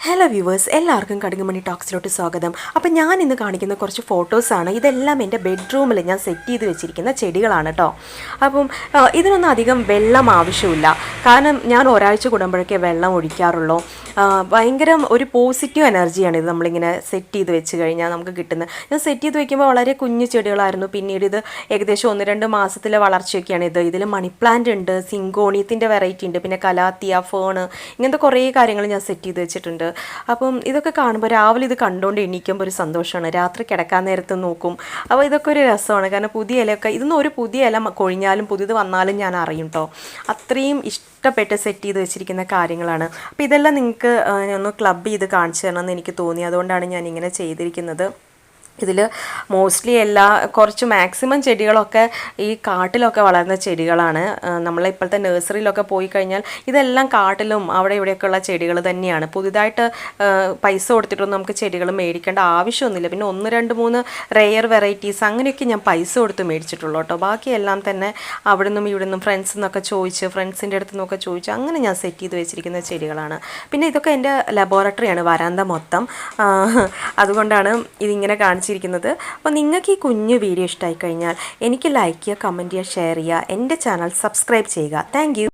Hello viewers, എല്ലാവർക്കും കടുകുമണി ടോക്സിലോട്ട് സ്വാഗതം. അപ്പം ഞാൻ ഇന്ന് കാണിക്കുന്ന കുറച്ച് ഫോട്ടോസാണ്. ഇതെല്ലാം എൻ്റെ ബെഡ്റൂമിൽ ഞാൻ സെറ്റ് ചെയ്ത് വെച്ചിരിക്കുന്ന ചെടികളാണ് കേട്ടോ. അപ്പം ഇതിനൊന്നും അധികം വെള്ളം ആവശ്യമില്ല. കാരണം ഞാൻ ഒരാഴ്ച കൂടുമ്പോഴൊക്കെ വെള്ളം ഒഴിക്കാറുള്ളൂ. ഭയങ്കര ഒരു പോസിറ്റീവ് എനർജിയാണ് ഇത് നമ്മളിങ്ങനെ സെറ്റ് ചെയ്ത് വെച്ച് കഴിഞ്ഞാൽ നമുക്ക് കിട്ടുന്നത്. ഞാൻ സെറ്റ് ചെയ്ത് വെക്കുമ്പോൾ വളരെ കുഞ്ഞു ചെടികളായിരുന്നു. പിന്നീട് ഇത് ഏകദേശം 1-2 മാസത്തിലെ വളർച്ചയൊക്കെയാണ് ഇതിൽ മണി പ്ലാന്റ് ഉണ്ട്, സിങ്കോണിയത്തിൻ്റെ വെറൈറ്റി ഉണ്ട്, പിന്നെ കലാത്തിയ, ഫേണ്, ഇങ്ങനത്തെ കുറേ കാര്യങ്ങൾ ഞാൻ സെറ്റ് ചെയ്ത് വെച്ചിട്ടുണ്ട്. അപ്പം ഇതൊക്കെ കാണുമ്പോൾ രാവിലെ ഇത് കണ്ടുകൊണ്ട് എണീക്കുമ്പോൾ ഒരു സന്തോഷമാണ്. രാത്രി കിടക്കാൻ നേരത്ത് നോക്കും. അപ്പോൾ ഇതൊക്കെ ഒരു രസമാണ്. കാരണം പുതിയ ഇലയൊക്കെ ഇതൊന്നും ഒരു പുതിയ ഇല കൊഴിഞ്ഞാലും പുതിയത് വന്നാലും ഞാൻ അറിയും കേട്ടോ. അത്രയും ഇഷ്ടപ്പെട്ട് സെറ്റ് ചെയ്ത് വെച്ചിരിക്കുന്ന കാര്യങ്ങളാണ്. അപ്പോൾ ഇതെല്ലാം നിങ്ങൾക്ക് ഒന്ന് ക്ലബ് ചെയ്ത് കാണിച്ചു തരണമെന്ന് എനിക്ക് തോന്നി. അതുകൊണ്ടാണ് ഞാൻ ഇങ്ങനെ ചെയ്തിരിക്കുന്നത്. ഇതിൽ മോസ്റ്റ്ലി കുറച്ച് മാക്സിമം ചെടികളൊക്കെ ഈ കാട്ടിലൊക്കെ വളർന്ന ചെടികളാണ്. നമ്മളിപ്പോഴത്തെ നഴ്സറിയിലൊക്കെ പോയി കഴിഞ്ഞാൽ ഇതെല്ലാം കാട്ടിലും അവിടെ ഇവിടെയൊക്കെയുള്ള ചെടികൾ തന്നെയാണ്. പുതുതായിട്ട് പൈസ കൊടുത്തിട്ടൊന്നും നമുക്ക് ചെടികൾ മേടിക്കേണ്ട ആവശ്യമൊന്നുമില്ല. പിന്നെ 1-2-3 റെയർ വെറൈറ്റീസ് അങ്ങനെയൊക്കെ ഞാൻ പൈസ കൊടുത്ത് മേടിച്ചിട്ടുള്ളൂ കേട്ടോ. ബാക്കിയെല്ലാം തന്നെ അവിടെ നിന്നും ഇവിടെ നിന്നും ഫ്രണ്ട്സിൻ്റെ അടുത്ത് നിന്നൊക്കെ ചോദിച്ച് അങ്ങനെ ഞാൻ സെറ്റ് ചെയ്ത് വെച്ചിരിക്കുന്ന ചെടികളാണ്. പിന്നെ ഇതൊക്കെ എൻ്റെ ലബോറട്ടറിയാണ്, വരാന്ത മൊത്തം. അതുകൊണ്ടാണ് ഇതിങ്ങനെ കാണിച്ചിരിക്കുന്നത്. അപ്പോൾ നിങ്ങൾക്ക് ഈ കുഞ്ഞു വീഡിയോ ഇഷ്ടമായി കഴിഞ്ഞാൽ എനിക്ക് ലൈക്ക് ചെയ്യുക, കമൻറ്റ് ചെയ്യുക, ഷെയർ ചെയ്യുക, എൻ്റെ ചാനൽ സബ്സ്ക്രൈബ് ചെയ്യുക. Thank you.